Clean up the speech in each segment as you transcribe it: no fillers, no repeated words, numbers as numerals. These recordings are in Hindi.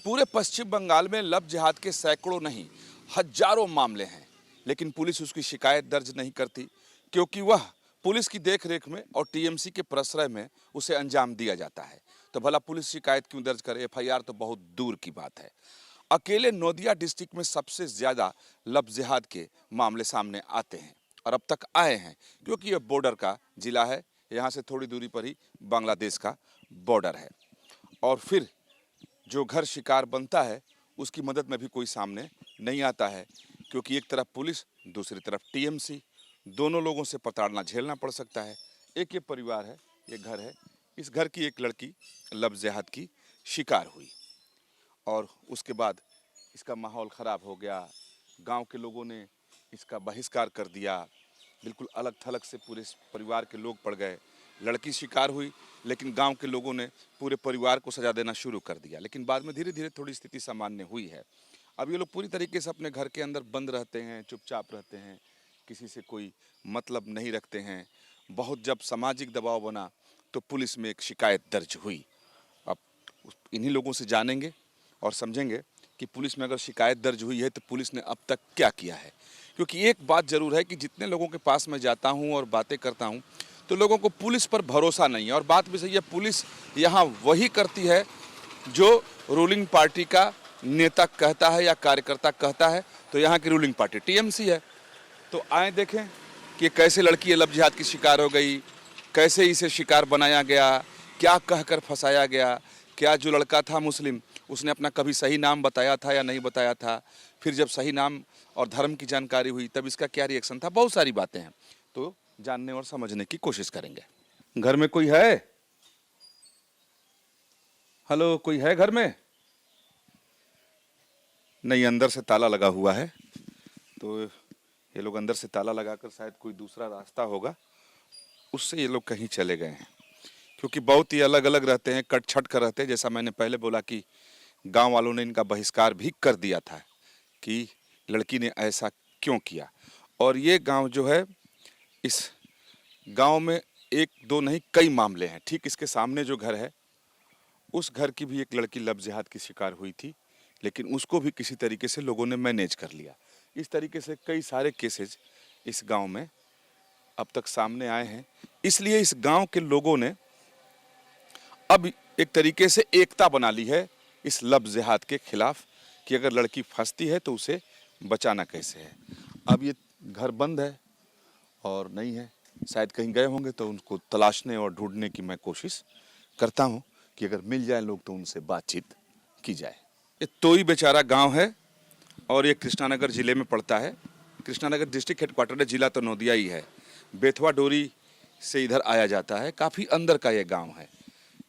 पूरे पश्चिम बंगाल में लव जिहाद के सैकड़ों नहीं हजारों मामले हैं, लेकिन पुलिस उसकी शिकायत दर्ज नहीं करती क्योंकि वह पुलिस की देखरेख में और टीएमसी के प्रश्रय में उसे अंजाम दिया जाता है। तो भला पुलिस शिकायत क्यों दर्ज करे? एफआईआर तो बहुत दूर की बात है। अकेले नौदिया डिस्ट्रिक्ट में सबसे ज्यादा लव जिहाद के मामले सामने आते हैं और अब तक आए हैं क्योंकि यह बॉर्डर का जिला है। यहाँ से थोड़ी दूरी पर ही बांग्लादेश का बॉर्डर है और फिर जो घर शिकार बनता है उसकी मदद में भी कोई सामने नहीं आता है क्योंकि एक तरफ पुलिस, दूसरी तरफ टीएमसी, दोनों लोगों से प्रताड़ना झेलना पड़ सकता है। एक ये परिवार है, ये घर है, इस घर की एक लड़की लव जिहाद की शिकार हुई और उसके बाद इसका माहौल ख़राब हो गया। गांव के लोगों ने इसका बहिष्कार कर दिया, बिल्कुल अलग थलग से पूरे परिवार के लोग पड़ गए। लड़की शिकार हुई लेकिन गांव के लोगों ने पूरे परिवार को सजा देना शुरू कर दिया, लेकिन बाद में धीरे धीरे थोड़ी स्थिति सामान्य हुई है। अब ये लोग पूरी तरीके से अपने घर के अंदर बंद रहते हैं, चुपचाप रहते हैं, किसी से कोई मतलब नहीं रखते हैं। बहुत जब सामाजिक दबाव बना तो पुलिस में एक शिकायत दर्ज हुई। अब इन्हीं लोगों से जानेंगे और समझेंगे कि पुलिस में अगर शिकायत दर्ज हुई है तो पुलिस ने अब तक क्या किया है। क्योंकि एक बात ज़रूर है कि जितने लोगों के पास मैं जाता हूँ और बातें करता हूँ तो लोगों को पुलिस पर भरोसा नहीं है। और बात भी सही है, पुलिस यहाँ वही करती है जो रूलिंग पार्टी का नेता कहता है या कार्यकर्ता कहता है। तो यहाँ की रूलिंग पार्टी टीएमसी है। तो आए देखें कि कैसे लड़की लव जिहाद की शिकार हो गई, कैसे इसे शिकार बनाया गया, क्या कहकर फंसाया गया, क्या जो लड़का था मुस्लिम उसने अपना कभी सही नाम बताया था या नहीं बताया था, फिर जब सही नाम और धर्म की जानकारी हुई तब इसका क्या रिएक्शन था। बहुत सारी बातें हैं, तो जानने और समझने की कोशिश करेंगे। घर में कोई है? हेलो, कोई है घर में? नहीं, अंदर से ताला लगा हुआ है। तो ये लोग अंदर से ताला लगाकर शायद कोई दूसरा रास्ता होगा, उससे ये लोग कहीं चले गए हैं क्योंकि बहुत ही अलग अलग रहते हैं, कट छट कर रहते हैं। जैसा मैंने पहले बोला कि गांव वालों ने इनका बहिष्कार भी कर दिया था कि लड़की ने ऐसा क्यों किया। और ये गांव जो है, इस गांव में एक दो नहीं कई मामले हैं। ठीक इसके सामने जो घर है उस घर की भी एक लड़की लव जिहाद की शिकार हुई थी, लेकिन उसको भी किसी तरीके से लोगों ने मैनेज कर लिया। इस तरीके से कई सारे केसेज इस गांव में अब तक सामने आए हैं। इसलिए इस गांव के लोगों ने अब एक तरीके से एकता बना ली है इस लव जिहाद के खिलाफ कि अगर लड़की फंसती है तो उसे बचाना कैसे है। अब ये घर बंद है और नहीं है, शायद कहीं गए होंगे, तो उनको तलाशने और ढूंढने की मैं कोशिश करता हूँ कि अगर मिल जाए लोग तो उनसे बातचीत की जाए। ये तोई बेचारा गांव है और ये कृष्णानगर जिले में पड़ता है। कृष्णानगर डिस्ट्रिक्ट हेडक्वार्टर है, जिला तो नौदिया ही है। बेथवा डोरी से इधर आया जाता है, काफ़ी अंदर का ये गांव है।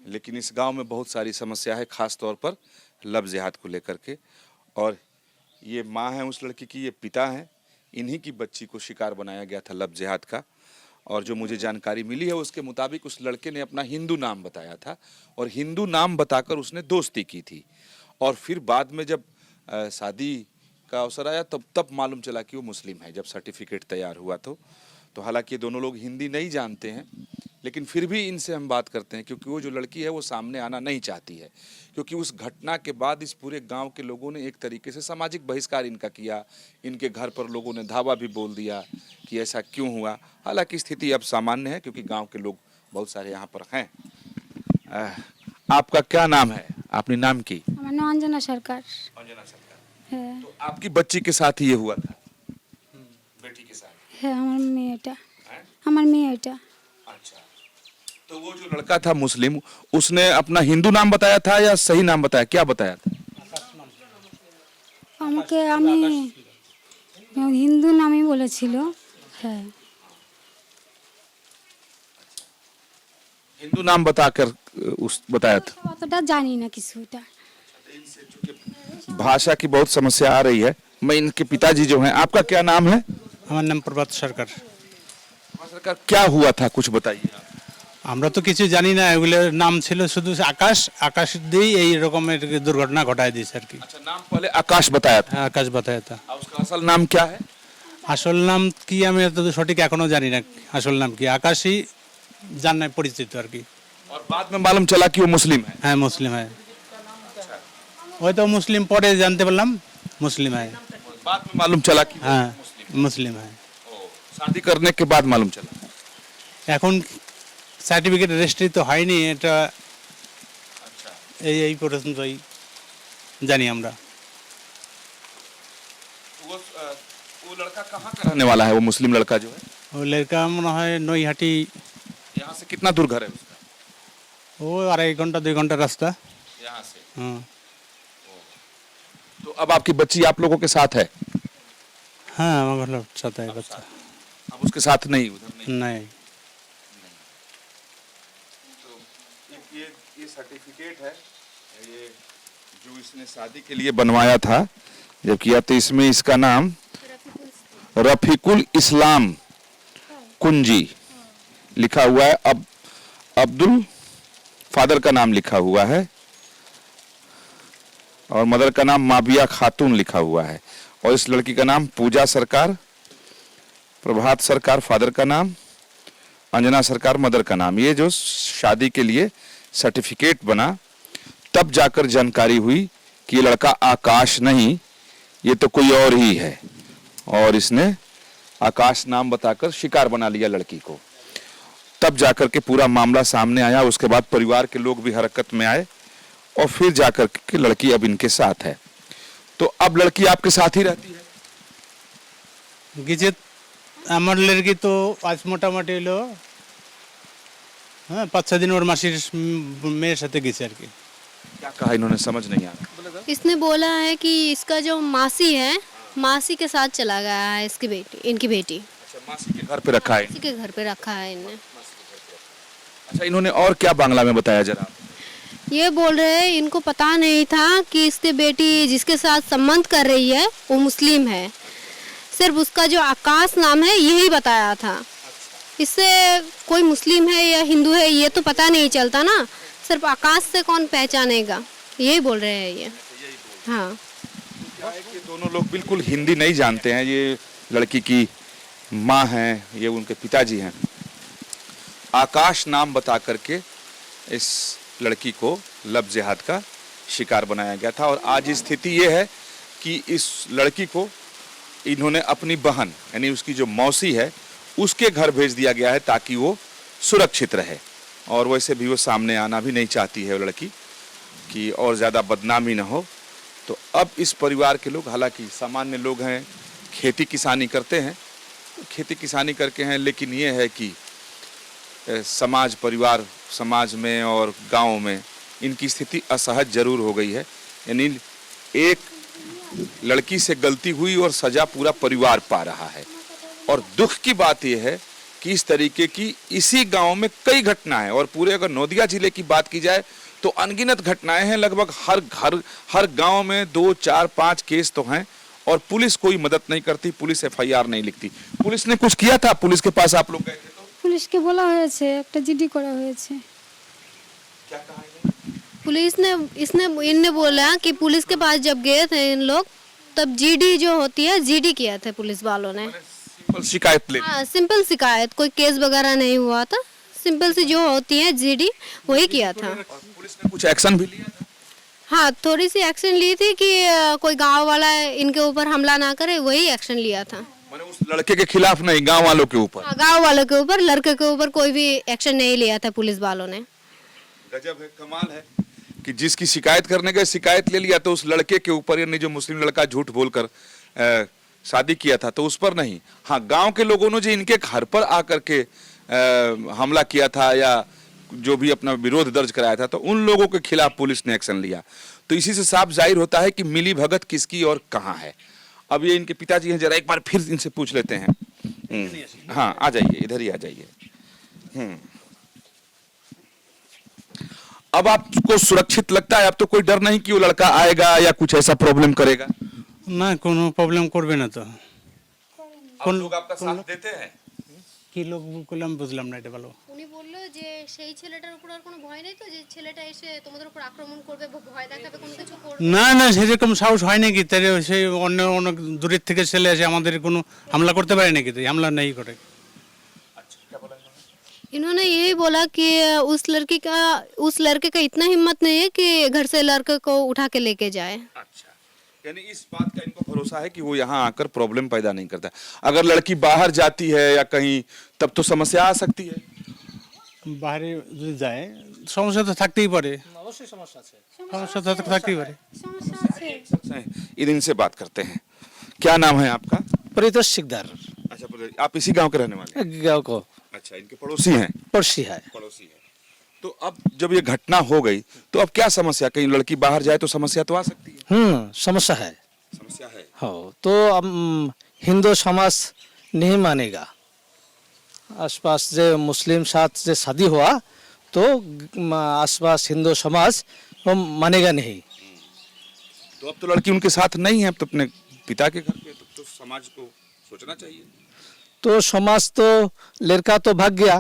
लेकिन इस गांव में बहुत सारी समस्या है, ख़ास तौर पर लव जिहाद को लेकर के। और ये माँ है उस लड़की की, ये पिता हैं। इन्हीं की बच्ची को शिकार बनाया गया था लव जिहाद का। और जो मुझे जानकारी मिली है उसके मुताबिक उस लड़के ने अपना हिंदू नाम बताया था और हिंदू नाम बताकर उसने दोस्ती की थी। और फिर बाद में जब शादी का अवसर आया तब मालूम चला कि वो मुस्लिम है, जब सर्टिफिकेट तैयार हुआ तो हालांकि ये दोनों लोग हिंदी नहीं जानते हैं, लेकिन फिर भी इनसे हम बात करते हैं क्योंकि वो जो लड़की है वो सामने आना नहीं चाहती है। क्योंकि उस घटना के बाद इस पूरे गांव के लोगों ने एक तरीके से सामाजिक बहिष्कार इनका किया। इनके घर पर लोगों ने धावा भी बोल दिया कि ऐसा क्यों हुआ। हालांकि स्थिति अब सामान्य है क्योंकि गांव के लोग बहुत सारे यहाँ पर हैं। आपका क्या नाम है? आपने नाम की? अंजना सरकार अंजना सरकार है। तो आपकी बच्ची के साथ ही ये हुआ था? बेटी के साथ है हमार मेয়েটা। है? हमार मेয়েটা। अच्छा, तो वो जो लड़का था मुस्लिम, उसने अपना हिंदू नाम बताया था या सही नाम बताया? क्या बताया था? আমাকে আমি হিন্দু নামই বলেছিল। হ্যাঁ, हिंदू नाम बताकर उस बताया था। অতটা জানি না কিছুটা। भाषा की बहुत समस्या आ रही है। मैं इनके पिताजी जो हैं, आपका क्या नाम है? আমার নাম প্রভাত সরকার। सरकार, क्या हुआ था कुछ बताइए। আমরা তো কিছু জানি না, এগুলোর নাম ছিল শুধু আকাশ। আকাশ দিয়েই এই রকমের দুর্ঘটনা ঘটায় দিয়েছে আর কি। अच्छा, नाम पहले आकाश बताया था। আকাশ बताया था। और उसका असल नाम क्या है? আসল নাম কি আমি তো সঠিক এখনো জানি না আসল নাম কি। আকাশই জানায় পরিচিত আর কি। और बाद में मालूम चला कि वो मुस्लिम है। হ্যাঁ মুসলিম है। ওই তো মুসলিম, পরে জানতে পারলাম মুসলিম है। बाद में मालूम चला कि वो हाँ मुस्लिम मुस्लिम है। ओ, शादी करने के बाद मालूम चला। এখন সার্টিফিকেট রেজিস্ট্রি তো হয়নি, এটা अच्छा, এই পর্যন্তই জানি আমরা। वो लड़का कहाँ का रहने वाला है, वो मुस्लिम लड़का जो है? ও লড়কা মনে হয় নৈহাটি, यहाँ से कितना दूर घर है उसका? ও 2.5 ঘন্টা 2 ঘন্টা রাস্তা। यहाँ से। हाँ तो अब आपकी बच्ची आप लोगों के साथ है? हाँ আমার সাথে বাচ্চা अब उसके साथ नहीं, उधर नहीं। নাই। तो ये सर्टिफिकेट है, ये जो इसने शादी के लिए बनवाया था, जब किया तो इसमें इसका नाम रफीकुल इस्लाम कुंजी लिखा हुआ है। अब अब्दुल फादर का नाम लिखा हुआ है और मदर का नाम माबिया खातून लिखा हुआ है। और इस लड़की का नाम पूजा सरकार, प्रभात सरकार फादर का नाम, अंजना सरकार मदर का नाम। ये जो शादी के लिए सर्टिफिकेट बना, तब जाकर जानकारी हुई कि ये लड़का आकाश नहीं, ये तो कोई और ही है। और इसने आकाश नाम बताकर शिकार बना लिया लड़की को। तब जाकर के पूरा मामला सामने आया। उसके बाद परिवार के लोग भी हरकत में आए और फिर जाकर के लड़की अब इनके साथ है। तो अब लड़की आपके साथ ही रहती है? গিয়েছে আমার লড়কি তো আজ মোটামুটি হলো হ্যাঁ 5-6 দিন ওর মাসির মেয়ের সাথে গেছে আর কি। क्या कहा इन्होंने, समझ नहीं आया। इसने बोला है कि इसका जो मासी है, मासी के साथ चला गया है इसकी बेटी, इनकी बेटी अच्छा, मासी के घर पे रखा है। इसी के घर पे रखा है इनने। अच्छा, इन्होंने और क्या बांग्ला में बताया जरा? ये बोल रहे हैं इनको पता नहीं था कि इसकी बेटी जिसके साथ संबंध कर रही है वो मुस्लिम है, सिर्फ उसका जो आकाश नाम है यही बताया था। इससे कोई मुस्लिम है या हिंदू है ये तो पता नहीं चलता ना, सिर्फ आकाश से कौन पहचानेगा, यही बोल रहे हैं ये। हाँ क्या है कि दोनों लोग बिल्कुल हिंदी नहीं जानते हैं। ये लड़की की माँ हैं, ये उनके पिताजी हैं। आकाश नाम बता करके इस लड़की को लब जिहाद का शिकार बनाया गया था। और आज स्थिति ये है कि इस लड़की को इन्होंने अपनी बहन यानी उसकी जो मौसी है उसके घर भेज दिया गया है ताकि वो सुरक्षित रहे। और वैसे भी वो सामने आना भी नहीं चाहती है वो लड़की कि और ज़्यादा बदनामी ना हो। तो अब इस परिवार के लोग, हालांकि सामान्य लोग हैं, खेती किसानी करते हैं, खेती किसानी करके हैं, लेकिन ये है कि समाज, परिवार, समाज में और गांव में इनकी स्थिति असहज जरूर हो गई है। यानी एक लड़की से गलती हुई और सजा पूरा परिवार पा रहा है। और दुख की बात यह है कि इस तरीके की इसी गांव में कई घटनाएं, और पूरे अगर नौदिया जिले की बात की जाए तो अनगिनत घटनाएं हैं। लगभग हर घर, हर गांव में 2, 4, 5 केस तो हैं और पुलिस कोई मदद नहीं करती, पुलिस FIR नहीं लिखती। पुलिस ने कुछ किया था? पुलिस के पास आप लोग गए थे तो পুলিশকে বলা হয়েছে, একটা জিডি করা হয়েছে। क्या कहा इन्होंने? पुलिस ने इनने बोला कि पुलिस के पास जब गए थे इन लोग तब GD जो होती है GD किया था पुलिस वालों ने। सिंपल शिकायत ले ली। हाँ सिंपल शिकायत, कोई केस वगैरह नहीं हुआ था, सिंपल सी जो होती है GD वही किया था। और पुलिस ने कुछ एक्शन भी लिया था? हाँ थोड़ी सी एक्शन ली थी कि कोई गांव वाला इनके ऊपर हमला ना करे, वही एक्शन लिया था। मैंने उस लड़के के खिलाफ नहीं, गांव वालों के ऊपर। हाँ, गांव वालों के ऊपर, लड़के के ऊपर कोई भी एक्शन नहीं लिया था पुलिस वालों ने। गजब है, कमाल है कि जिसकी शिकायत करने गए शिकायत ले लिया तो उस लड़के के ऊपर, यानी जो मुस्लिम लड़का झूठ बोलकर शादी किया था, तो उस पर नहीं। हाँ, गांव के लोगों ने जो इनके घर पर आकर के हमला किया था या जो भी अपना विरोध दर्ज कराया था, तो उन लोगों के खिलाफ पुलिस ने एक्शन लिया। तो इसी से साफ जाहिर होता है कि मिली भगत किसकी और कहाँ है। अब ये इनके पिताजी हैं, जरा एक बार फिर इनसे पूछ लेते हैं। हाँ, आ जाइए, इधर ही आ जाइए। अब आपको सुरक्षित लगता है? अब तो कोई डर नहीं कि वो लड़का आएगा या कुछ ऐसा प्रॉब्लम करेगा? না কোনো প্রবলেম করবে না তো। आप लोग आपका साथ देते हैं? কি লোক বললাম বুঝলাম না এটা ভালো। উনি বললো যে সেই ছেলেটার উপর আর কোনো ভয় নেই তো, যে ছেলেটা এসে তোমাদের উপর আক্রমণ করবে, ভয় দেখাবে, কোনো কিছু করবে? না না সেরকম সাহস হয় নাকি? তাহলে সেই অন্য অনেক দূরের থেকে ছেলে এসে আমাদের কোনো হামলা করতে পারে নাকি? তো হামলা নেই করে। इन्होंने यही बोला कि उस लड़के का इतना हिम्मत नहीं है कि घर से लड़के को उठा के लेके जाए। अच्छा, यानी इस बात का इनको भरोसा है कि वो यहाँ आकर प्रॉब्लम पैदा नहीं करता। अगर लड़की बाहर जाती है या कहीं, तब तो समस्या आ सकती है। বাইরে যদি যায় সমস্যা তো থাকতেই পারে, সমস্যা তো থাকতেই পারে। সমস্যা আছে। इनसे बात करते हैं। क्या नाम है आपका? परितोष सिकदार अच्छा, आप इसी गांव के रहने वाले हैं? गाँव को अच्छा, इनके पड़ोसी हैं? पड़ोसी है। पड़ोसी है। तो अब जब ये घटना हो गई तो अब क्या समस्या, कहीं लड़की बाहर जाए तो समस्या तो आ सकती है। समस्या है। समस्या है। हाँ, तो हिंदू समाज नहीं मानेगा। आसपास जो मुस्लिम साथ जो शादी हुआ तो आसपास हिंदू समाज वो मानेगा नहीं। तो अब तो लड़की उनके साथ नहीं है, अब तो अपने पिता के घर पे, तो समाज को सोचना चाहिए। तो समाज तो लड़का तो भाग गया।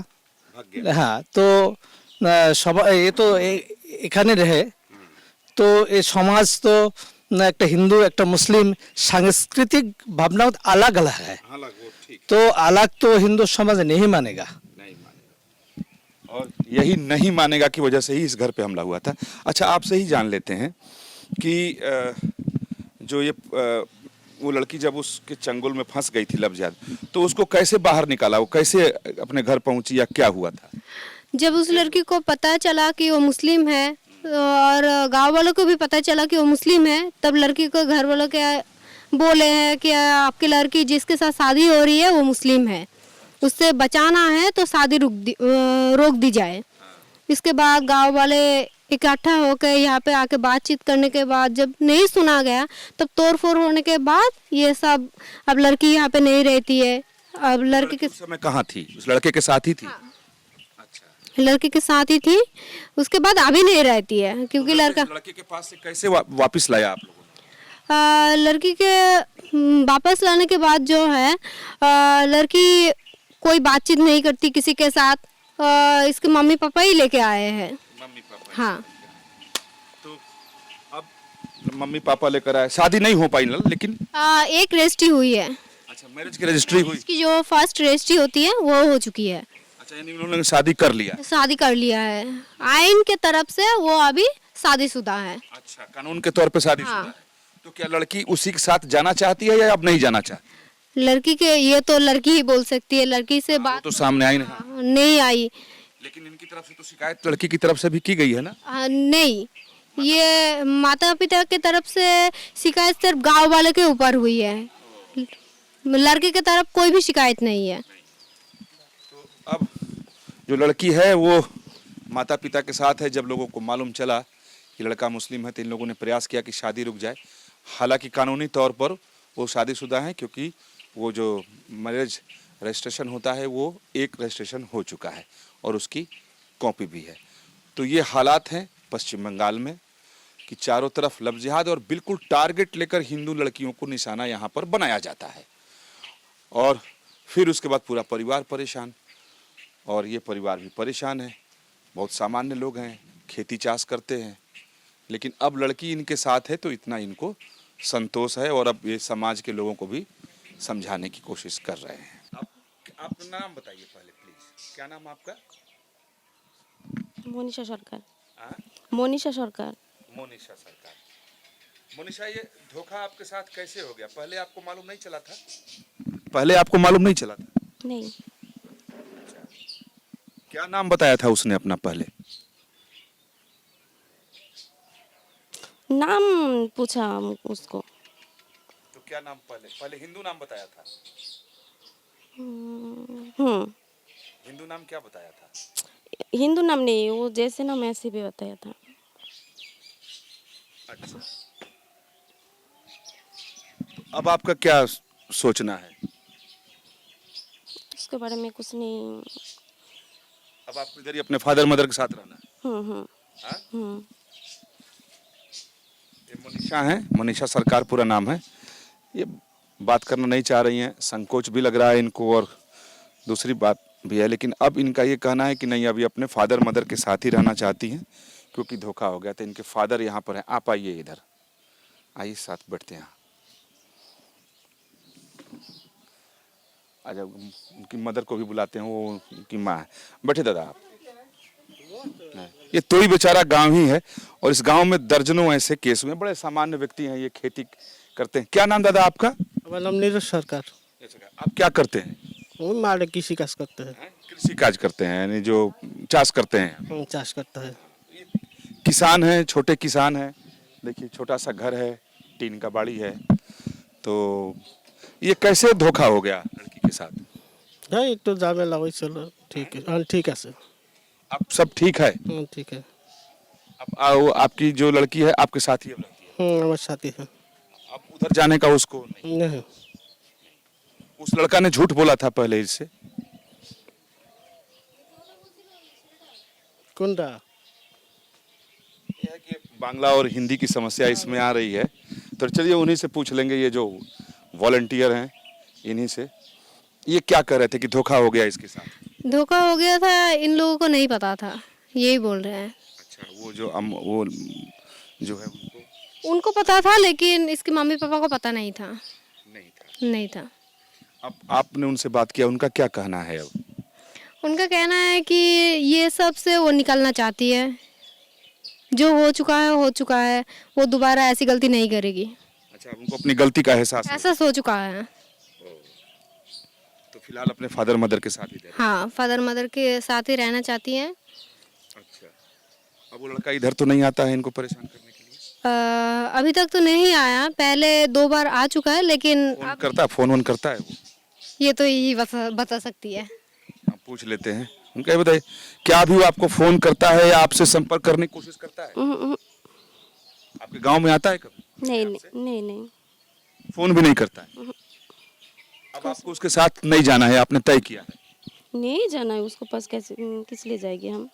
भाग गया। हाँ, तो ये तो এখানে रहे तो ये समाज तो एक हिंदू एक मुस्लिम सांस्कृतिक भावना अलग अलग है। अलग, वो ठीक तो अलग तो हिंदू समाज नहीं मानेगा। नहीं मानेगा, और यही नहीं मानेगा की वजह से ही इस घर पे हमला हुआ था। अच्छा, आपसे ही जान लेते हैं कि जो ये वो लड़की जब उसके चंगुल में फंस गई थी लबजाद, तो उसको कैसे बाहर निकाला, वो कैसे अपने घर पहुंची या क्या हुआ था? जब उस लड़की को पता चला कि वो मुस्लिम है और गांव वालों को भी पता चला कि वो मुस्लिम है, तब लड़की को घर वालों के बोले हैं कि आपकी लड़की जिसके साथ शादी हो रही है वो मुस्लिम है, उससे बचाना है तो शादी रोक दी जाए। इसके बाद गांव वाले इकट्ठा होकर यहाँ पे आके बातचीत करने के बाद जब नहीं सुना गया, तब तोड़फोड़ होने के बाद ये सब, अब लड़की यहाँ पे नहीं रहती है। अब लड़की के उस समय कहाँ थी? उस लड़के के साथ ही थी? लड़के के साथ ही थी। उसके बाद अभी नहीं रहती है क्योंकि लड़के के पास से कैसे वापस लाया आप लोगों ने? लड़की के वापस लाने के बाद जो है लड़की कोई बातचीत नहीं करती किसी के साथ। इसके मम्मी पापा ही लेके आए हैं। Mummy papa? हाँ। तो अब मम्मी पापा लेकर आए, शादी नहीं हो पाई ना, लेकिन एक रजिस्ट्री हुई है। अच्छा, मैरिज की रजिस्ट्री हुई। इसकी जो फर्स्ट रजिस्ट्री होती है वो हो चुकी है। अच्छा, यानी उन्होंने शादी कर लिया? शादी कर लिया है। आइन के तरफ से वो अभी शादीशुदा है। अच्छा, कानून के तौर पे शादीशुदा है। तो क्या लड़की उसी के साथ जाना चाहती है या अब नहीं जाना चाहती? लड़की के ये तो लड़की ही बोल सकती है, लड़की से बात तो सामने आई नहीं। नहीं आई। लेकिन इनकी तरफ से तो शिकायत लड़की की तरफ से भी की गई है ना? नहीं, ये माता पिता की तरफ से शिकायत सिर्फ गांव वाले के ऊपर हुई है, लड़के की तरफ कोई भी शिकायत नहीं है। तो अब जो लड़की है वो माता पिता के साथ है। जब लोगों को मालूम चला कि लड़का मुस्लिम है तो इन लोगों ने प्रयास किया कि शादी रुक जाए। हालांकि कानूनी तौर पर वो शादीशुदा है, क्योंकि वो जो मैरिज रजिस्ट्रेशन होता है वो एक रजिस्ट्रेशन हो चुका है और उसकी कॉपी भी है। तो ये हालात हैं पश्चिम बंगाल में कि चारों तरफ लव जिहाद और बिल्कुल टारगेट लेकर हिंदू लड़कियों को निशाना यहाँ पर बनाया जाता है, और फिर उसके बाद पूरा परिवार परेशान। और ये परिवार भी परेशान है, बहुत सामान्य लोग हैं, खेती चाष करते हैं, लेकिन अब लड़की इनके साथ है तो इतना इनको संतोष है, और अब ये समाज के लोगों को भी समझाने की कोशिश कर रहे हैं। आप अपना नाम बताइए पहले प्लीज, क्या नाम आपका? मोनिशा सरकार। हाँ? मोनिशा सरकार। मोनिशा सरकार। मोनिशा, ये धोखा आपके साथ कैसे हो गया? पहले आपको मालूम नहीं चला था? पहले आपको मालूम नहीं चला था? नहीं। क्या नाम बताया था उसने अपना पहले? नाम पूछा उसको। तो क्या नाम पहले हिंदू नाम बताया था? हिंदू नाम क्या बताया था? हिंदू नाम नहीं, वो जैसे नाम ऐसे भी बताया था। अच्छा, अब आपका क्या सोचना है? उसके बारे में कुछ नहीं। अब आपको इधर ही अपने फादर मदर के साथ रहना है? हाँ? ये मोनिशा है, मोनिशा सरकार पूरा नाम है। ये बात करना नहीं चाह रही हैं, संकोच भी लग रहा है इनको और दूसरी बात भी है, लेकिन अब इनका ये कहना है कि नहीं, अभी अपने फादर मदर के साथ ही रहना चाहती हैं क्योंकि धोखा हो गया था। इनके फादर यहाँ पर हैं, आप आइए इधर, आइए साथ बैठते हैं। अच्छा, उनकी मदर को भी बुलाते हैं, वो उनकी माँ है। बैठे दादा आप। ये तोई बेचारा गांव ही है और इस गांव में दर्जनों ऐसे केस हुए हैं। बड़े सामान्य व्यक्ति हैं, ये खेती करते हैं। क्या नाम दादा आपका? हमारा नाम नीरज सरकार। आप क्या करते हैं? वो मारे किसी का करते हैं, कृषि काज करते हैं, यानी जो चाष करते हैं। हम चाष करता है। किसान हैं, छोटे किसान हैं। देखिए छोटा सा घर है, टीन का बाड़ी है। तो ये कैसे धोखा हो गया लड़की के साथ? हाँ एक तो जामे लगो, चलो ठीक है। हाँ ठीक है सर। अब सब ठीक है? हाँ ठीक है। अब आपकी जो लड़की है आपके साथ ही अब रहती है? हाँ हमारे साथी है। अब उधर जाने का उसको नहीं? नहीं उस लड़का ने झूठ बोला था पहले इससे? कौन रहा? ये है कि बांग्ला और हिंदी की समस्या इसमें आ रही है, तो चलिए उन्हीं से पूछ लेंगे, ये जो वॉलंटियर हैं इन्हीं से। ये क्या कह रहे थे कि धोखा हो गया इसके साथ? धोखा हो गया था, इन लोगों को नहीं पता था, यही बोल रहे हैं। अच्छा, वो जो है उनको पता था लेकिन इसके मम्मी पापा को पता नहीं था। नहीं था। अब आपने उनसे बात किया, उनका क्या कहना है? अब उनका कहना है कि ये सब से वो निकलना चाहती है, जो हो चुका है, वो दोबारा ऐसी गलती नहीं करेगी। अच्छा, उनको अपनी गलती का एहसास है। ऐसा हो चुका है। तो फिलहाल अपने फादर मदर के साथ ही रह रहे हाँ, फादर मदर के साथ ही रहना चाहती हैं। हैं। अच्छा, अब वो लड़का इधर तो नहीं आता है इनको परेशान करने के लिए? अभी तक तो नहीं आया, पहले 2 बार आ चुका है, लेकिन अब फोन करता है वो? ये तो यही बता सकती है। आप पूछ लेते हैं उनका। ये बताइए, क्या अभी वो आपको फोन करता है या आपसे संपर्क करने की कोशिश करता है? आपके गांव में आता है कभी? नहीं नहीं नहीं। फोन भी नहीं करता है? अब आपको उसके साथ नहीं जाना है, आपने तय किया है? नहीं जाना है उसको पास, कैसे किस लिए जाएंगे हम?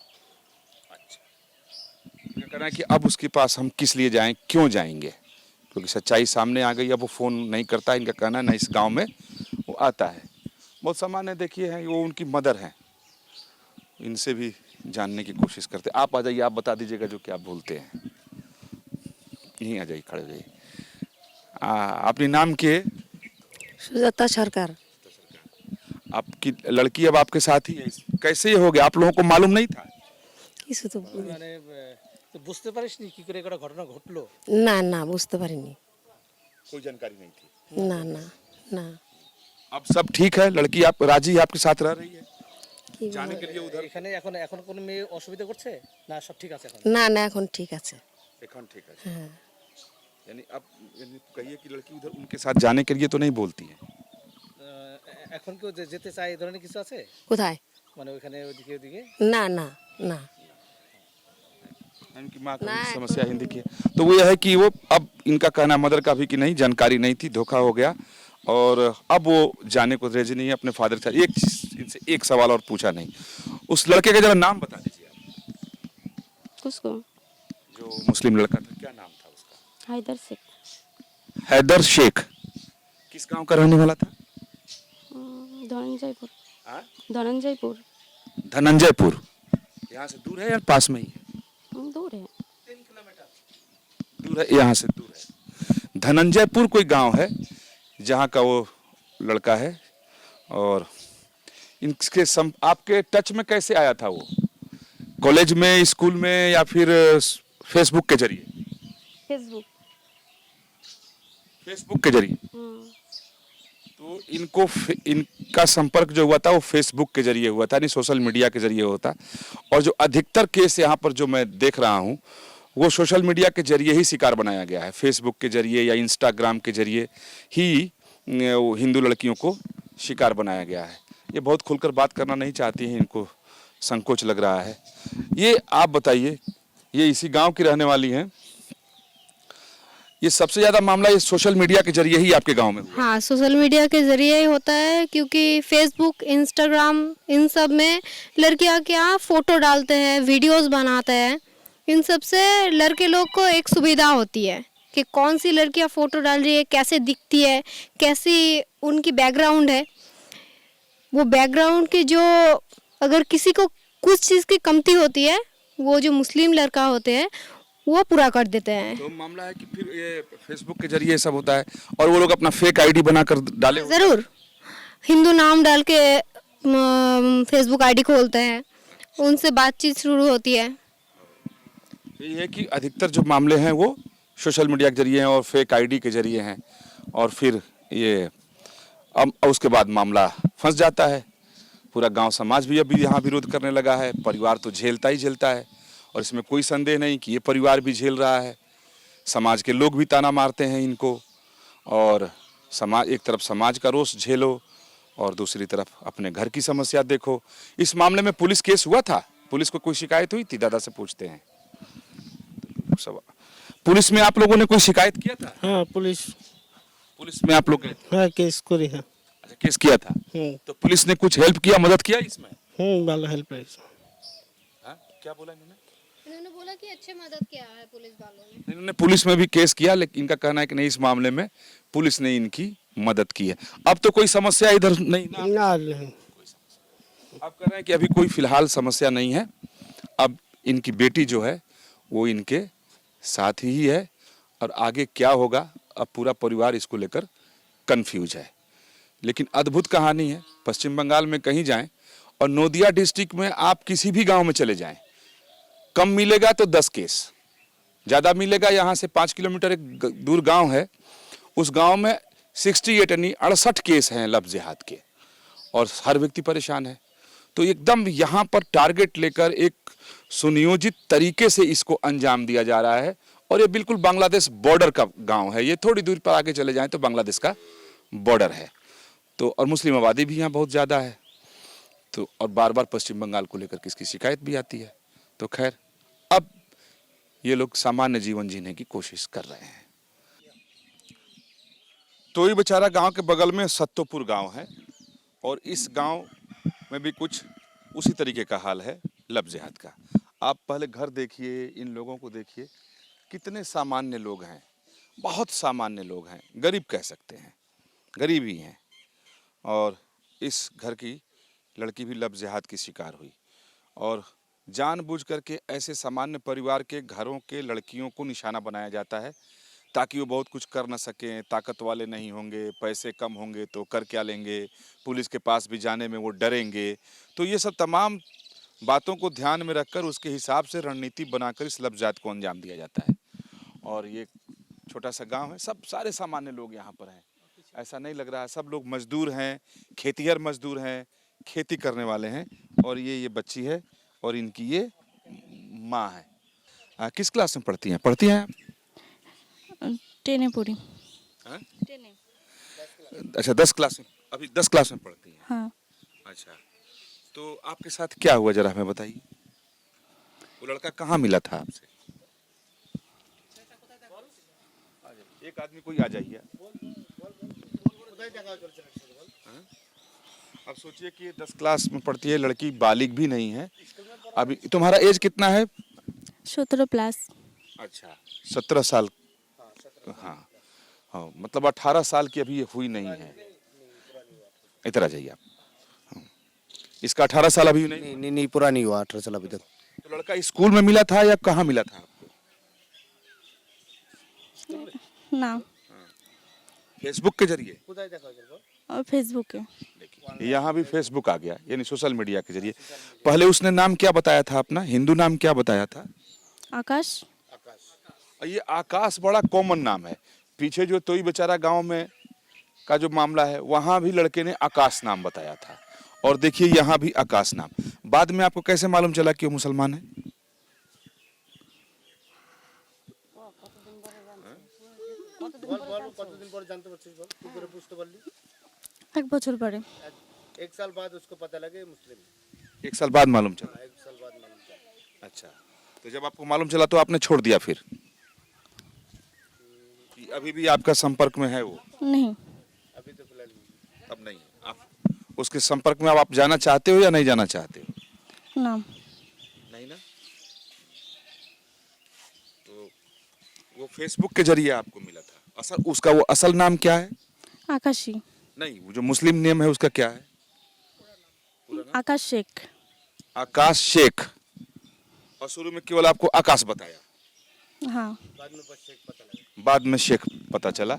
क्या कहना है कि अब उसके पास हम किस लिए जाएं, क्यों जाएंगे? क्योंकि सच्चाई सामने आ गई। अब वो फोन नहीं करता, इनका कहना है, ना इस गांव में वो आता है। बहुत सामान्य देखिए है, वो उनकी मदर हैं, इनसे भी जानने की कोशिश करते। आप आ जाइए, आप बता दीजिएगा जो क्या बोलते हैं। यहीं आ जाइए, खड़े हो जाइए। अपने नाम के? सुजाता सरकार। आपकी लड़की अब आपके साथ ही है, कैसे ये हो गया? आप लोगों को मालूम नहीं था? কিছু তো মানে তো বুঝতে পারিসনি কি করে একটা ঘটনা ঘটলো? না না বুঝতে পারিনি। कोई जानकारी नहीं थी? না না না। अब सब ठीक है? लड़की आप राजी है, आपके साथ रह रही है কি जाने के लिए उधर? এখানে এখন কোনো মেয়ে অসুবিধা করছে না? সব ঠিক আছে এখন? না না এখন ঠিক আছে। এখন ठीक है। হ্যাঁ यानी अब कहिए कि लड़की उधर उनके साथ जाने के लिए तो नहीं बोलती है? এখন কেউ যেতে চায় এই ধরনের কিছু আছে? কোথায়? মানে ওখানে ওদিকে? না না না। इनकी माँ का भी समस्या हिंदी की है। तो वो यह है कि वो अब इनका कहना मदर का भी कि नहीं, जानकारी नहीं थी, धोखा हो गया और अब वो जाने को रेजी नहीं है अपने फादर के साथ। इनसे एक सवाल और पूछा नहीं। उस लड़के का जरा नाम बता दीजिए आप। किसको? जो मुस्लिम लड़का था, क्या नाम था उसका? हैदर शेख। हैदर शेख। किस गांव का रहने वाला था? धनंजयपुर। हाँ? धनंजयपुर। धनंजयपुर। यहाँ से दूर है या पास में ही है? दूर है। दूर है, यहाँ से दूर है। धनंजयपुर कोई गांव है जहाँ का वो लड़का है। और इनके आपके टच में कैसे आया था वो? कॉलेज में, स्कूल में, या फिर फेसबुक के जरिए? फेसबुक के जरिए। तो इनका संपर्क जो हुआ था वो फेसबुक के जरिए हुआ था, नहीं सोशल मीडिया के जरिए होता। और जो अधिकतर केस यहाँ पर जो मैं देख रहा हूँ वो सोशल मीडिया के जरिए ही शिकार बनाया गया है। फेसबुक के जरिए या इंस्टाग्राम के जरिए ही हिंदू लड़कियों को शिकार बनाया गया है। ये बहुत खुलकर बात करना नहीं चाहती हैं, इनको संकोच लग रहा है। ये आप बताइए, ये इसी गांव की रहने वाली हैं। ये सबसे ज्यादा मामला ये सोशल मीडिया के जरिए ही आपके गांव में हुआ? हाँ, सोशल मीडिया के जरिए ही होता है, क्योंकि फेसबुक, इंस्टाग्राम, इन सब में लड़कियां क्या फोटो डालते हैं, वीडियोस बनाते हैं। इन सब से लड़के लोग को एक सुविधा होती है कि कौन सी लड़कियां फोटो डाल रही है, कैसे दिखती है, कैसी उनकी बैकग्राउंड है। वो बैकग्राउंड की जो अगर किसी को कुछ चीज़ की कमती होती है, वो जो मुस्लिम लड़का होते हैं वो पूरा कर देते हैं। तो मामला है कि फिर ये फेसबुक के जरिए सब होता है और वो लोग अपना फेक आईडी बनाकर डाले। ज़रूर हिंदू नाम डाल के फेसबुक आईडी खोलते हैं, उनसे बातचीत शुरू होती है। ये है कि अधिकतर जो मामले हैं वो सोशल मीडिया के जरिए हैं और फेक आईडी के जरिए हैं, और फिर ये अब उसके बाद मामला फंस जाता है। पूरा गांव समाज भी अभी यहाँ विरोध करने लगा है। परिवार तो झेलता ही झेलता है, और इसमें कोई संदेह नहीं कि ये परिवार भी झेल रहा है। समाज के लोग भी ताना मारते हैं इनको, और समाज एक तरफ समाज का रोष झेलो और दूसरी तरफ अपने घर की समस्या देखो। इस मामले में पुलिस केस हुआ था? पुलिस को कोई शिकायत हुई थी? दादा से पूछते हैं। पुलिस में आप लोगों ने कोई शिकायत किया था? हाँ पुलिस में आप लोग गए थे? हाँ केस करी है। अच्छा, केस किया था। तो पुलिस ने कुछ हेल्प किया, मदद किया इसमें? वाला हेल्प है। हाँ? क्या बोला इन्होंने? इन्होंने बोला कि अच्छे मदद किया है पुलिस वालों ने। इन्होंने पुलिस में भी केस किया, लेकिन इनका कहना है कि नहीं, इस मामले में पुलिस ने इनकी मदद की है। अब तो कोई समस्या इधर नहीं ना? नहीं। आप कह रहे हैं कि अभी कोई फिलहाल समस्या नहीं है। अब इनकी बेटी जो है वो इनके साथ ही है, और आगे क्या होगा अब पूरा परिवार इसको लेकर कंफ्यूज है। लेकिन अद्भुत कहानी है। पश्चिम बंगाल में कहीं जाएं, और नोदिया डिस्ट्रिक्ट में आप किसी भी गांव में चले जाएं, कम मिलेगा तो 10 केस, ज़्यादा मिलेगा। यहाँ से 5 किलोमीटर एक दूर गांव है, उस गांव में 68 यानी 68 केस हैं लव जिहाद के, और हर व्यक्ति परेशान है। तो एकदम यहाँ पर टारगेट लेकर एक सुनियोजित तरीके से इसको अंजाम दिया जा रहा है, और ये बिल्कुल बांग्लादेश बॉर्डर का गांव है। ये थोड़ी दूर पर आगे चले जाएं तो बांग्लादेश का बॉर्डर है। तो और मुस्लिम आबादी भी यहाँ बहुत ज़्यादा है। तो और बार बार पश्चिम बंगाल को लेकर किसकी शिकायत भी आती है। तो खैर, अब ये लोग सामान्य जीवन जीने की कोशिश कर रहे हैं। तो ये बेचारा गांव के बगल में सत्तोपुर गांव है, और इस गांव में भी कुछ उसी तरीके का हाल है लव जिहाद का। आप पहले घर देखिए, इन लोगों को देखिए, कितने सामान्य लोग हैं, बहुत सामान्य लोग हैं, गरीब कह सकते हैं, गरीब ही हैं। और इस घर की लड़की भी लव जिहाद की शिकार हुई, और जानबूझ करके ऐसे सामान्य परिवार के घरों के लड़कियों को निशाना बनाया जाता है ताकि वो बहुत कुछ कर न सकें, ताकत वाले नहीं होंगे, पैसे कम होंगे तो कर क्या लेंगे, पुलिस के पास भी जाने में वो डरेंगे। तो ये सब तमाम बातों को ध्यान में रखकर उसके हिसाब से रणनीति बनाकर इस लव जिहाद को अंजाम दिया जाता है। और ये छोटा सा गांव है, सब सारे सामान्य लोग यहाँ पर हैं। ऐसा नहीं लग रहा है, सब लोग मजदूर हैं, खेतिहर मजदूर हैं, खेती करने वाले हैं। और ये बच्ची है, और इनकी ये माँ है। किस क्लास में पढ़ती हैं आप? 10 पूरी। अच्छा, 10 क्लास में, अभी 10 क्लास में पढ़ती हैं। हाँ। अच्छा, तो आपके साथ क्या हुआ जरा हमें बताइए। वो लड़का कहाँ मिला था आपसे? एक आदमी कोई आ जाइए। अब सोचिए कि 10 क्लास में पढ़ती है लड़की, बालिग भी नहीं है अभी। तुम्हारा एज कितना है? 17 प्लस। अच्छा, 17 साल। हाँ हाँ, मतलब 18 साल की अभी ये हुई नहीं है। इधर आ जाइए आप। हाँ। इसका 18 साल अभी नहीं? नहीं पूरा नहीं हुआ 18 साल अभी तक। तो लड़का स्कूल में मिला था या कहाँ मिला था आपको? ना, फेसबुक के जरिए? और फेसबुक है। यहाँ भी फेसबुक आ गया, यानी सोशल मीडिया के जरिए। पहले उसने नाम क्या बताया था अपना, हिंदू नाम क्या बताया था? आकाश। ये आकाश बड़ा कॉमन नाम है। पीछे जो तोई बेचारा गांव में का जो मामला है, वहां भी लड़के ने आकाश नाम बताया था, और देखिए यहाँ भी आकाश नाम। बाद में आपको कैसे मालूम चला कि वो मुसलमान है? एक बছর পরে। 1 साल बाद उसको पता लगे मुस्लिम। 1 साल बाद मालूम चला? 1 साल बाद मालूम चला। अच्छा, तो जब आपको मालूम चला तो आपने छोड़ दिया फिर? कि अभी भी आपका संपर्क में है वो? नहीं, अभी तो फिलहाल नहीं। अब नहीं। आप उसके संपर्क में अब आप जाना चाहते हो या नहीं जाना चाहते हो? ना। नहीं ना। तो वो फेसबुक के जरिए आपको मिला था। असल उसका वो असल नाम क्या है? आकाशी। नहीं, वो जो मुस्लिम नेम है उसका क्या है? आकाश शेख। आकाश शेख। और शुरू में केवल आपको आकाश बताया? हाँ। बाद में शेख पता चला।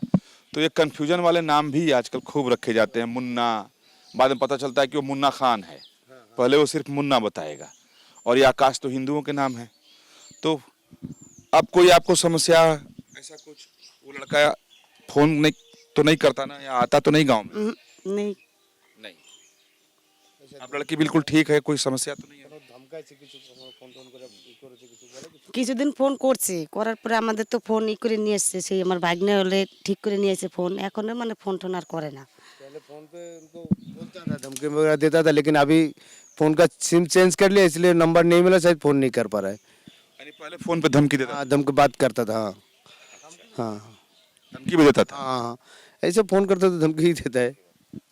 तो ये कंफ्यूजन वाले नाम भी आजकल खूब रखे जाते हैं। मुन्ना, बाद में पता चलता है कि वो मुन्ना खान है, पहले वो सिर्फ मुन्ना बताएगा, और ये आकाश तो हिंदुओं के नाम है। तो अब कोई आपको समस्या ऐसा कुछ, वो लड़का फोन नहीं तो नहीं करता ना, या आता तो नहीं गांव में? नहीं नहीं। अब लड़की बिल्कुल ठीक है, कोई समस्या तो नहीं है? কিছুদিন ফোন করছে, করার পরে আমাদের তো ফোন করে নিয়ে এসছে, সেই আমার ভাগ্নে হলে ঠিক করে নিয়ে এসে ফোন, এখন মানে ফোন টোন আর করে না। पहले फोन पे उनको बोलता था, धमकी वगैरह देता था, लेकिन अभी फोन का सिम चेंज कर लिया, इसलिए नंबर नहीं मिला, शायद फोन नहीं कर पा रहा है। यानी पहले फोन पे धमकी देता हाँ, धमकी बात करता था। हाँ हाँ धमकी भी देता था। हाँ हाँ, ऐसे फोन करता तो धमकी ही देता है।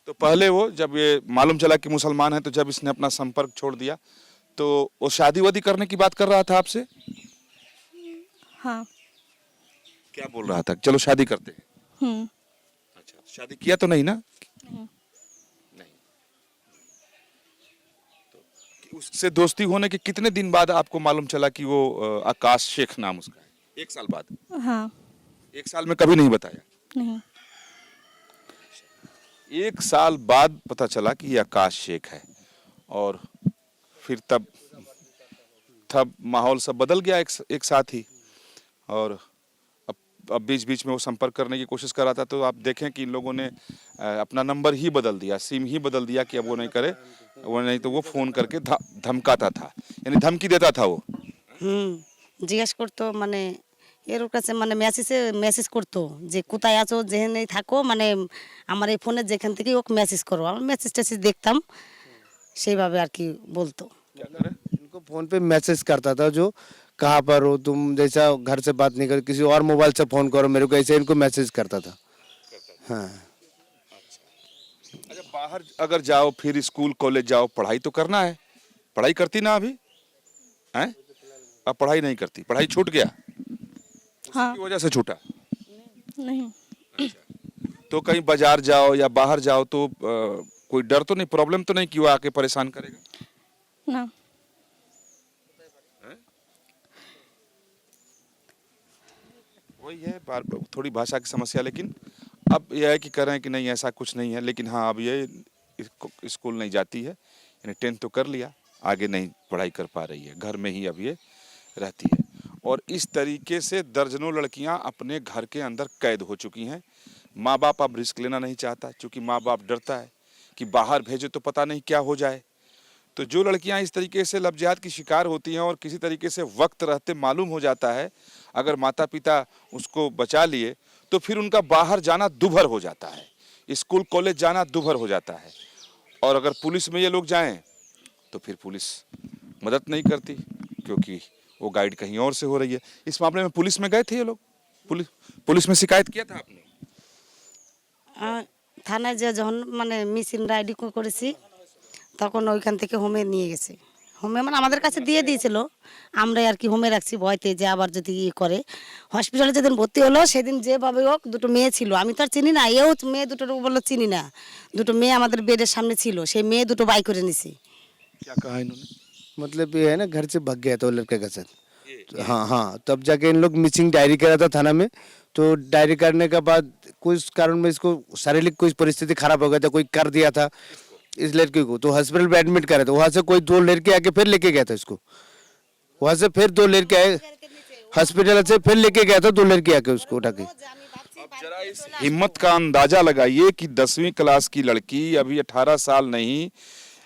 तो पहले वो जब ये मालूम चला कि मुसलमान है, तो जब इसने अपना संपर्क छोड़ दिया, तो वो शादी वादी करने की बात कर रहा था आपसे? हाँ। क्या बोल रहा था, चलो शादी करते हैं? अच्छा, शादी किया तो नहीं ना? नहीं। तो उससे दोस्ती होने के कितने दिन बाद आपको मालूम चला कि वो आकाश शेख नाम उसका है? 1 साल बाद? हाँ। 1 साल में कभी नहीं बताया? नहीं। 1 साल बाद पता चला कि ये आकाश शेख है, और फिर तब माहौल सब बदल गया एक साथ ही। और अब बीच बीच में वो संपर्क करने की कोशिश कर रहा था, तो आप देखें कि इन लोगों ने अपना नंबर ही बदल दिया, सिम ही बदल दिया कि अब वो नहीं करे, वो नहीं तो वो फोन करके धमकाता था, यानी धमकी देता था वो। জিজ্ঞেস করতো, মানে এর কাছে মানে মেসেজ করতো যে কোথায় আছো, যেখানেই থাকো, মানে আমার এই ফোনে যেখান থেকে ওকে মেসেজ করো, আমি মেসেজ টেসেজ দেখতাম, সেইভাবে আর কি বলতো। इनको फोन पे मैसेज करता था, जो कहाँ पर हो तुम, जैसा घर से बात नहीं कर, किसी और मोबाइल से फोन करो मेरे को, ऐसे इनको मैसेज करता था। हाँ। अच्छा, बाहर अगर जाओ, फिर स्कूल कॉलेज जाओ, पढ़ाई तो करना है, पढ़ाई करती ना अभी हैं? अब पढ़ाई नहीं करती, पढ़ाई छूट गया? हाँ। उसकी वजह से छूटा? नहीं। तो कहीं बाजार जाओ या बाहर जाओ तो कोई डर तो नहीं, प्रॉब्लम तो नहीं कि वो आके परेशान करेगा? ना। वही है थोड़ी भाषा की समस्या, लेकिन अब यह है कि कह रहे हैं कि नहीं ऐसा कुछ नहीं है, लेकिन हाँ अब ये स्कूल नहीं जाती है, यानी 10th तो कर लिया, आगे नहीं पढ़ाई कर पा रही है, घर में ही अब ये रहती है। और इस तरीके से दर्जनों लड़कियां अपने घर के अंदर कैद हो चुकी हैं। माँ बाप अब रिस्क लेना नहीं चाहता, क्योंकि माँ बाप डरता है कि बाहर भेजे तो पता नहीं क्या हो जाए। तो जो लड़कियां इस तरीके से लव जिहाद की शिकार होती हैं और किसी तरीके से वक्त रहते मालूम हो जाता है, अगर माता पिता उसको बचा लिए, तो फिर उनका बाहर जाना दुभर हो जाता है, स्कूल कॉलेज जाना दुभर हो जाता है। और अगर पुलिस में ये लोग जाएं तो फिर पुलिस मदद नहीं करती, क्योंकि वो गाइड कहीं और से हो रही है। इस मामले में पुलिस में गए थे ये लोग? पुलिस में शिकायत किया था आपने? থানায় যে যখন মানে মিসিং আইডি করেছি, তখন ওইখান থেকে হোমে নিয়ে গেছে। হোমে মানে আমাদের কাছে দিয়ে দিয়েছিল, আমরা আর কি হোমে রাখছি ভয়তে যে আবার যদি ইয়ে করে। হসপিটালে যেদিন ভর্তি হলো সেদিন যেভাবে হোক, দুটো মেয়ে ছিল, আমি তো আর চিনি না, এও মেয়ে দুটো বললো চিনি না, দুটো মেয়ে আমাদের বেডের সামনে ছিল, সেই মেয়ে দুটো বাই করে নিছি। क्या कहा इन्होंने? मतलब ये है ना, घर से भाग गया था वो लड़के के साथ। हाँ हाँ, तब जाके इन लोग मिसिंग डायरी करा था थाना में। तो डायरी करने के बाद कुछ कारण में इसको शारीरिक कोई परिस्थिति खराब हो गया था, कोई कर दिया था इस लड़के को, तो हॉस्पिटल में एडमिट करा था। वहाँ से कोई 2 लड़के आके फिर लेके गया था इसको, वहाँ से फिर 2 लड़के आए, हॉस्पिटल से फिर लेके गया था 2 लड़के आके उसको उठा के। अब जरा इस हिम्मत का अंदाजा लगाइए कि 10वीं क्लास की लड़की, अभी 18 साल नहीं,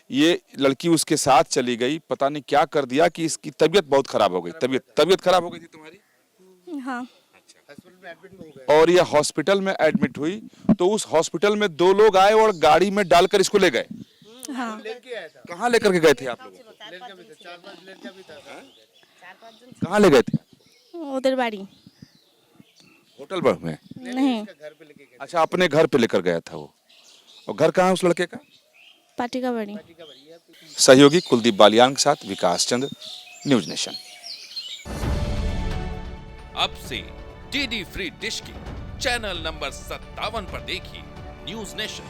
ये लड़की उसके साथ चली गई, पता नहीं क्या कर दिया कि इसकी तबीयत बहुत खराब हो गई। तबीयत खराब हो गई थी तुम्हारी? हाँ। और ये हॉस्पिटल में एडमिट हुई, तो उस हॉस्पिटल में 2 लोग आए और गाड़ी में डालकर इसको ले गए। हाँ। कहाँ लेकर के गए थे आप लोग? कहाँ ले गए थे? उधर बाड़ी। होटल पर में? नहीं। अच्छा, अपने घर पे लेकर गया था वो। और घर कहाँ है उस लड़के का? पार्टी का बाड़ी। सहयोगी कुलदीप बालियान के साथ विकास चंद्र, न्यूज नेशन। अब से डीडी फ्री डिश की चैनल नंबर 57 पर देखिए न्यूज नेशन।